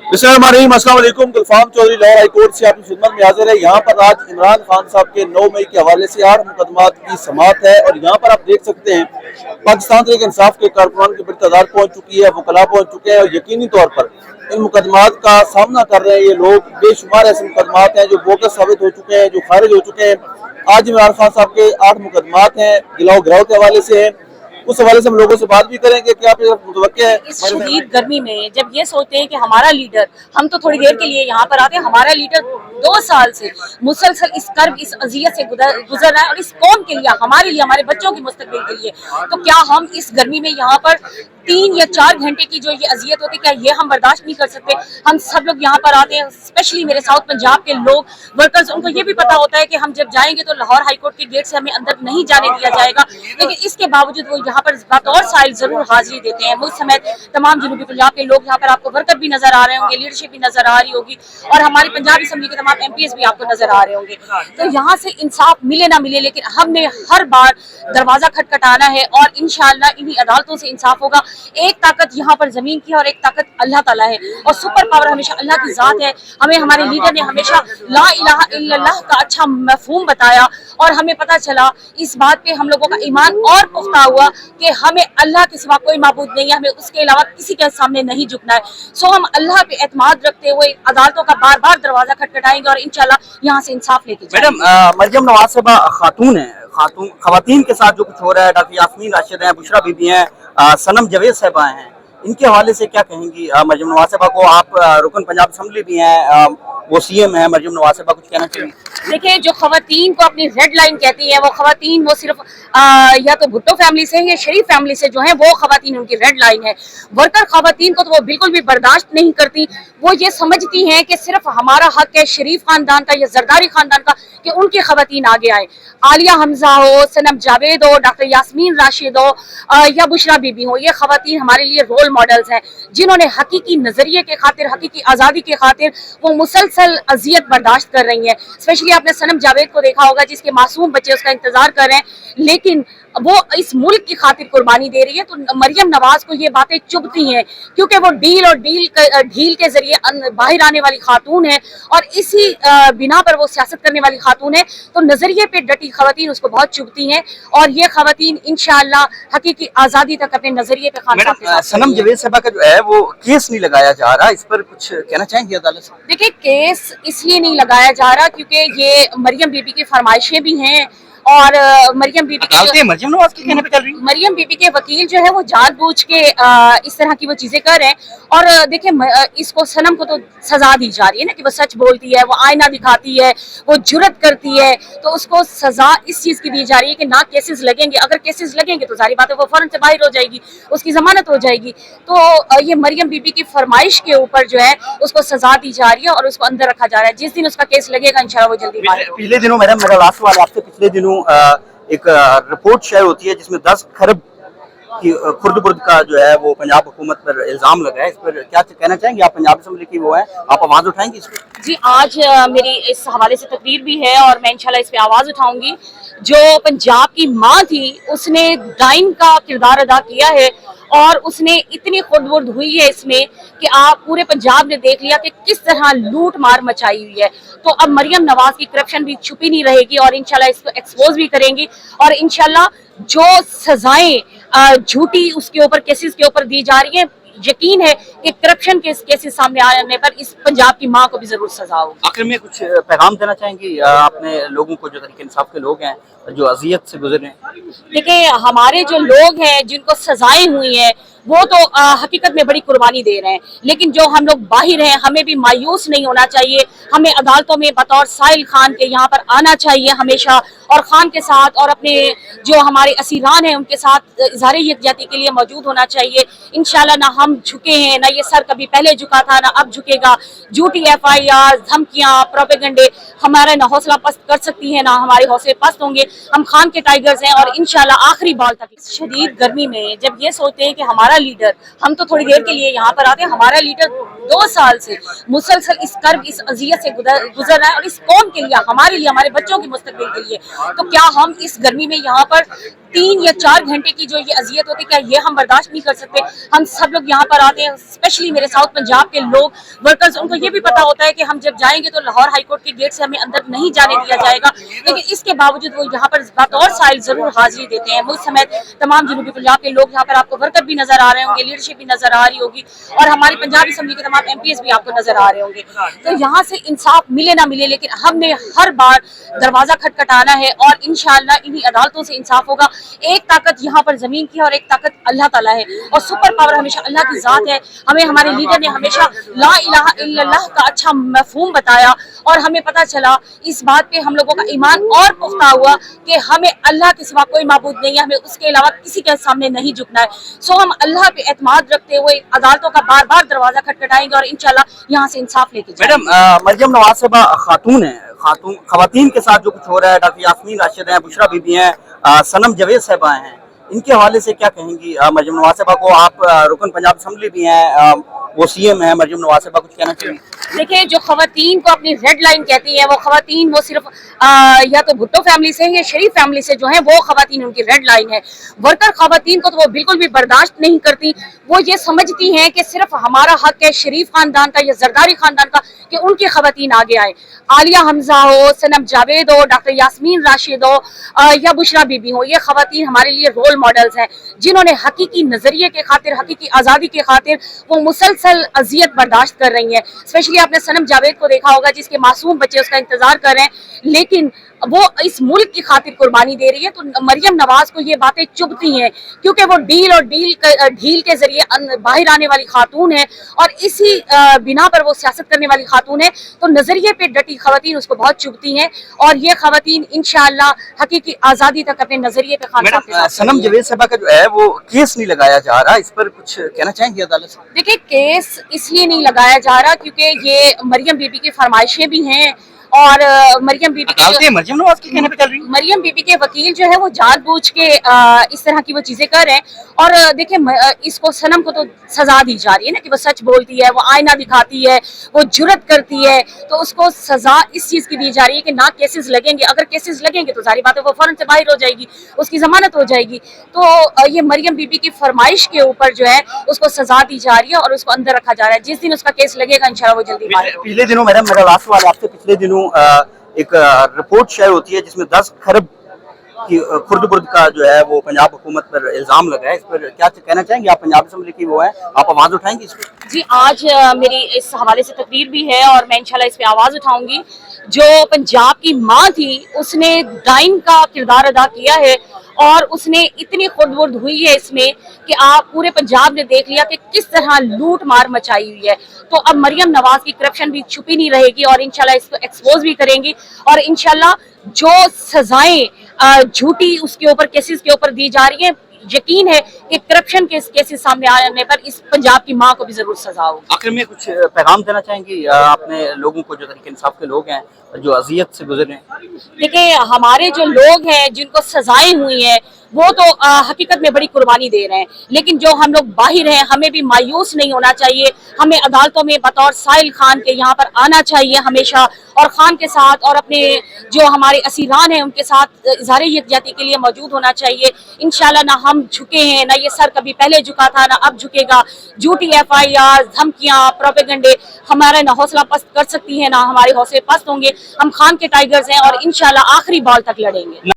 अस्सलाम वालेकुम। गुलफाम Chaudhary Lahore high court से आपकी खिदमत में हाजिर है। यहाँ पर आज इमरान खान साहब के 9 मई के हवाले से 8 मुकदमात की समाअत है और यहाँ पर आप देख सकते हैं पाकिस्तान तहरीक इंसाफ के कारकुनान की बड़ी तादाद पहुँच चुकी है, वकला पहुँच चुके हैं और यकीनी तौर पर इन मुकदमात का सामना कर रहे हैं ये लोग। बेशुमार ऐसे मुकदमात हैं जो बोगस साबित हो चुके हैं, जो खारिज हो चुके हैं। आज इमरान खान साहब के 8 मुकदमात हैं, गिलाओ गिराव के हवाले से हैं। उस हवाले से हम लोगों से बात भी करेंगे कि आप मुतवक्किल है इस शदीद गर्मी में जब ये सोचते हैं कि हमारा लीडर, हम तो थोड़ी देर के लिए यहाँ पर आते हैं, हमारा लीडर 2 साल से मुसलसल इस कर्ब, इस अजियत से गुजर रहा है और इस कौम के लिए, हमारे लिए, हमारे बच्चों की मुस्तकबिल के लिए, तो क्या हम इस गर्मी में यहाँ पर 3 या 4 घंटे की जो ये अजियत होती है, क्या ये हम बर्दाश्त नहीं कर सकते? हम सब लोग यहाँ पर आते हैं, स्पेशली मेरे साउथ पंजाब के लोग, वर्कर्स, उनको ये भी पता होता है कि हम जब जाएंगे तो लाहौर हाई कोर्ट के गेट से हमें अंदर नहीं जाने दिया जाएगा, लेकिन इसके बावजूद वो यहाँ पर बतौर साइल जरूर हाजिरी देते हैं। मुझ समेत तमाम जनूबी पंजाब के लोग यहाँ पर आपको वर्कर भी नजर आ रहे होंगे, लीडरशिप भी नजर आ रही होगी और हमारी पंजाब असेंबली के तमाम MPs भी आपको नजर आ रहे होंगे। तो यहाँ से इंसाफ मिले ना मिले, लेकिन हमने हर बार दरवाजा खटखटाना है और इंशाअल्लाह इन्हीं अदालतों से इंसाफ होगा। एक ताकत यहाँ पर जमीन की है और एक ताकत अल्लाह ताला है और सुपर पावर हमेशा अल्लाह की जात है। हमें हमारे लीडर ने हमेशा ला इलाहा इल्लल्लाह का अच्छा मफहूम बताया और हमें पता चला, इस बात पे हम लोगों का ईमान और पुख्ता हुआ कि हमें अल्लाह के सिवा कोई माबूद नहीं है, हमें उसके अलावा किसी के सामने नहीं झुकना है। सो हम अल्लाह पे एतमाद रखते हुए अदालतों का बार बार दरवाजा खटखटाएंगे और इंशाल्लाह यहाँ से इंसाफ लेके जाएंगे। मैडम, मरियम नवाज साहबा खातून है, खवातीन के साथ जो कुछ हो रहा है, डॉक्टर यास्मीन राशिद हैं, बुशरा बीबी हैं, सनम जावेद साहबा हैं, इनके हवाले से क्या कहेंगी? मरियम नवाज साहबा को आप रुकन पंजाब असेंबली भी हैं, वो CM है, मरियम नवाज साहबा कुछ कहना चाहिए? देखिए, जो खवातीन को अपनी रेड लाइन कहती है, वो खवातीन वो सिर्फ या तो भुट्टो फैमिली से या शरीफ फैमिली से जो है वो खवातीन उनकी रेड लाइन है। वर्कर खवातीन को तो वो बिल्कुल भी बर्दाश्त नहीं करती। वो ये समझती हैं कि सिर्फ हमारा हक है शरीफ खानदान का या जरदारी खानदान का कि उनकी खवातीन आगे आए। आलिया हमजा हो, सनम जावेद हो, डॉक्टर यास्मीन राशिद हो या बुशरा बीबी हो, ये खवातीन हमारे लिए रोल मॉडल्स हैं जिन्होंने हकीकी नजरिए के खातिर, हकीकी आज़ादी के खातिर वो मुसलसल अजियत बर्दाश्त कर रही हैं। स्पेशली आपने सनम जावेद को देखा होगा जिसके मासूम बच्चे उसका इंतजार कर रहे हैं, लेकिन वो इस मुल्क की खातिर कुर्बानी दे रही है। तो मरियम नवाज को ये बातें चुभती हैं क्योंकि वो ढील के जरिए बाहर आने वाली खातून है और इसी बिना पर वो सियासत करने वाली खातून है। तो नजरिए पे डटी खवातीन उसको बहुत चुभती हैं और ये खवातीन इंशाअल्लाह हकीकी आज़ादी तक अपने नजरिए पे खान। सनम जावेद साहबा का जो है वो केस नहीं लगाया जा रहा, इस पर कुछ कहना चाहेंगे अदालत से? देखिए, केस इसलिए नहीं लगाया जा रहा क्योंकि ये मरियम बीबी की फरमाइशें भी हैं और मरियम बीबी के मरियम नवाज के कहने पे चल रही है। मरियम बीबी के वकील जो है वो जानबूझ के इस तरह की वो चीजें कर रहे हैं और देखिए इसको सनम को तो सजा दी जा रही है ना कि वो सच बोलती है, वो आईना दिखाती है, वो जुर्रत करती है, तो उसको सजा इस चीज की दी जा रही है कि ना केसेस लगेंगे। अगर केसेस लगेंगे तो सारी बातें वो फौरन से बाहर हो जाएगी, उसकी जमानत हो जाएगी। तो ये मरियम बीबी की फरमाइश के ऊपर जो है उसको सजा दी जा रही है और उसको अंदर रखा जा रहा है। जिस दिन उसका केस लगेगा इंशाल्लाह वो जल्दी बाहर। पिछले दिनों मैडम, मेरा लास्ट सवाल आपसे, पिछले दिनों एक रिपोर्ट शेयर होती है जिसमें 10 खरब की खुर्द बुर्द का जो है वो पंजाब हुकूमत पर इल्जाम लगा है। इस पर क्या कहना चाहेंगे? आप पंजाब असेंबली की वो है, आप आवाज उठाएंगे इस पर? जी, आज मेरी इस हवाले से तकरीर भी है और मैं इंशाल्लाह इस पे आवाज उठाऊंगी। जो पंजाब की माँ थी उसने डाइन का किरदार अदा किया है और उसने इतनी खुर्द-बुर्द हुई है इसमें कि आप पूरे पंजाब ने देख लिया कि किस तरह लूट मार मचाई हुई है। तो अब मरियम नवाज की करप्शन भी छुपी नहीं रहेगी और इंशाल्लाह इसको एक्सपोज भी करेंगी और इंशाल्लाह जो सजाएं झूठी उसके ऊपर केसेस के ऊपर दी जा रही है, यकीन है कि करप्शन के केसेस सामने आने पर इस पंजाब की माँ को भी जरूर सजा होगी। आखिर में कुछ पैगाम देना चाहेंगी अपने लोगों को जो तरीके इंसाफ के लोग हैं, जो अजियत से गुजर रहे हैं? देखिए, हमारे जो लोग हैं जिनको सजाएं हुई हैं वो तो हकीकत में बड़ी कुर्बानी दे रहे हैं, लेकिन जो हम लोग बाहर हैं हमें भी मायूस नहीं होना चाहिए। हमें अदालतों में बतौर साहिल खान के यहाँ पर आना चाहिए हमेशा और खान के साथ और अपने जो हमारे असीरान हैं उनके साथ इज़हार यकजहती के लिए मौजूद होना चाहिए। इंशाल्लाह ना हम झुके हैं, ना ये सर कभी पहले झुका था ना अब झुकेगा। झूठी FIR, धमकियाँ, प्रोपेगेंडे हमारा ना हौसला पस्त कर सकती हैं ना हमारे हौसले पस्त होंगे। हम खान के टाइगर्स हैं और इंशाल्लाह आखिरी बॉल तक। शदीद गर्मी में जब ये सोचते हैं कि हमारा लीडर, हम तो थोड़ी देर के लिए यहाँ पर आते हैं, हमारा लीडर 2 साल से मुसलसल इस कर्ब, इस अजियत से गुजर रहा है और इस कौम के लिए, हमारे लिए, हमारे बच्चों की मुस्तकबिल के लिए, तो क्या हम इस गर्मी में यहाँ पर 3 या 4 घंटे की जो ये अजियत होती है, क्या ये हम बर्दाश्त नहीं कर सकते? हम सब लोग यहाँ पर आते हैं, स्पेशली मेरे साउथ पंजाब के लोग वर्कर्स, उनको ये भी पता होता है कि हम जब जाएंगे तो लाहौर हाई कोर्ट के गेट से हमें अंदर नहीं जाने दिया जाएगा, लेकिन इसके बावजूद वो यहाँ पर बतौर साइल जरूर हाजिरी देते हैं। मुझ समेत तमाम जनूबी पंजाब के लोग यहाँ पर आपको वर्कर भी नजर आ रहे होंगे, लीडरशिप भी नजर आ रही होगी, और हमारी पंजाब असेंबली के तमाम MPs भी आपको नजर आ रहे होंगे। तो यहाँ से इंसाफ मिले ना मिले, लेकिन हमने हर बार दरवाजा खटखटाना है और इंशाअल्लाह इन्हीं अदालतों से इंसाफ होगा। एक ताकत यहाँ पर जमीन की है और एक ताकत अल्लाह ताला है, और सुपर पावर हमेशा अल्लाह की जात है। हमें हमारे लीडर ने हमेशा ला इलाहा इल्लल्लाह का अच्छा मफहूम बताया, और हमें पता चला इस बात पे हम लोगों का ईमान और पुख्ता हुआ कि हमें अल्लाह के सिवा कोई माबूद नहीं है, हमें उसके अलावा किसी के सामने नहीं झुकना है। सो हम अल्लाह पे एतमाद रखते हुए अदालतों का बार बार दरवाजा खटखटाएंगे और इंशाल्लाह यहाँ से इंसाफ लेके जाएंगे। मैडम, मरियम नवाज साहबा खातून है, खवातीन के साथ जो कुछ हो रहा है, डॉक्टर यास्मीन राशिद हैं, बुशरा बीबी हैं, सनम जावेद साहबा हैं, इनके हवाले से क्या कहेंगी? मरियम नवाज साहबा को आप रुकन पंजाब असेंबली भी हैं, वो CM है, मरियम नवाज साहबा कुछ कहना चाहिए? देखिए, जो खवातीन को अपनी रेड लाइन कहती है, वो खवातीन वो सिर्फ या तो भुट्टो फैमिली से या शरीफ फैमिली से जो है वो खवातीन उनकी रेड लाइन है। वर्कर खवातीन को तो वो बिल्कुल भी बर्दाश्त नहीं करती। वो ये समझती हैं कि सिर्फ हमारा हक है शरीफ खानदान का या जरदारी खानदान का कि उनकी खवातीन आगे आए। आलिया हमजा हो, सनम जावेद हो, डॉक्टर यास्मीन राशिद हो या बुशरा बीबी हो, ये खवातीन हमारे लिए रोल मॉडल्स हैं, जिन्होंने हकीकी नजरिए के खातिर, हकीकी आज़ादी के खातिर वो मुसलसल अजियत बर्दाश्त कर रही हैं। स्पेशली आपने सनम जावेद को देखा होगा, जिसके मासूम बच्चे उसका इंतजार कर रहे हैं, लेकिन वो इस मुल्क की खातिर कुर्बानी दे रही है। तो मरियम नवाज को ये बातें चुभती हैं, क्योंकि वो ढील के जरिए बाहर आने वाली खातून है, और इसी बिना पर वो सियासत करने वाली खातून है। तो नजरिए पे डटी खवातीन उसको बहुत चुभती हैं, और ये खवातीन इंशाअल्लाह हकीकी आज़ादी तक अपने नजरिए पे खान। सनम जावेद साहबा का जो है वो केस नहीं लगाया जा रहा, इस पर कुछ कहना चाहेंगे अदालत से? देखिए, केस इसलिए नहीं लगाया जा रहा क्योंकि ये मरियम बीबी की फरमाइशें भी हैं, और मरियम बीबी मरियम नवाज के कहने पे चल रही है। मरियम बीबी के वकील जो है वो जानबूझ के इस तरह की वो चीजें कर रहे हैं। और देखिए, इसको सनम को तो सजा दी जा रही है ना कि वो सच बोलती है, वो आईना दिखाती है, वो जुर्रत करती है, तो उसको सजा इस चीज की दी जा रही है कि ना केसेस लगेंगे। अगर केसेस लगेंगे तो सारी बातें वो फौरन से बाहर हो जाएगी, उसकी जमानत हो जाएगी। तो ये मरियम बीबी की फरमाइश के ऊपर जो है उसको सजा दी जा रही है और उसको अंदर रखा जा रहा है। जिस दिन उसका केस लगेगा इंशाल्लाह वो जल्दी बाहर। पिछले दिनों मैडम, मेरा लास्ट सवाल आपसे, पिछले दिनों एक रिपोर्ट शेयर होती है जिसमें 10 खरब की खुर्द बुर्द का जो है वो पंजाब हुकूमत पर इल्जाम लगा है। इस पर क्या कहना चाहेंगे? आप पंजाब असेंबली की वो है, आप आवाज उठाएंगे इस पर? जी, आज मेरी इस हवाले से तकरीर भी है और मैं इंशाल्लाह इस पे आवाज उठाऊंगी। जो पंजाब की माँ थी, उसने डाइन का किरदार अदा किया है, और उसने इतनी खुर्द-बुर्द हुई है इसमें कि आप पूरे पंजाब ने देख लिया कि किस तरह लूट मार मचाई हुई है। तो अब मरियम नवाज की करप्शन भी छुपी नहीं रहेगी, और इंशाल्लाह इसको एक्सपोज भी करेंगी, और इंशाल्लाह जो सजाएं झूठी उसके ऊपर केसेस के ऊपर दी जा रही है, यकीन है कि करप्शन के केसेस सामने आने पर इस पंजाब की माँ को भी जरूर सजा होगी। आखिर में कुछ पैगाम देना चाहेंगी आपने लोगों को, जो तरीके इंसाफ के लोग हैं, जो अजियत से गुजरे हैं? देखिए, हमारे जो लोग हैं जिनको सजाएं हुई हैं वो तो हकीकत में बड़ी कुर्बानी दे रहे हैं, लेकिन जो हम लोग बाहर हैं हमें भी मायूस नहीं होना चाहिए। हमें अदालतों में बतौर साहिल खान के यहाँ पर आना चाहिए हमेशा, और खान के साथ और अपने जो हमारे असीरान हैं उनके साथ इज़हार यकजहती के लिए मौजूद होना चाहिए। इंशाल्लाह ना हम झुके हैं, ना ये सर कभी पहले झुका था, ना अब झुकेगा। झूठी FIR, धमकियाँ, प्रोपेगेंडे हमारा ना हौसला पस्त कर सकती है, ना हमारे हौसले पस्त होंगे। हम खान के टाइगर्स हैं और इंशाल्लाह आखिरी बॉल तक लड़ेंगे।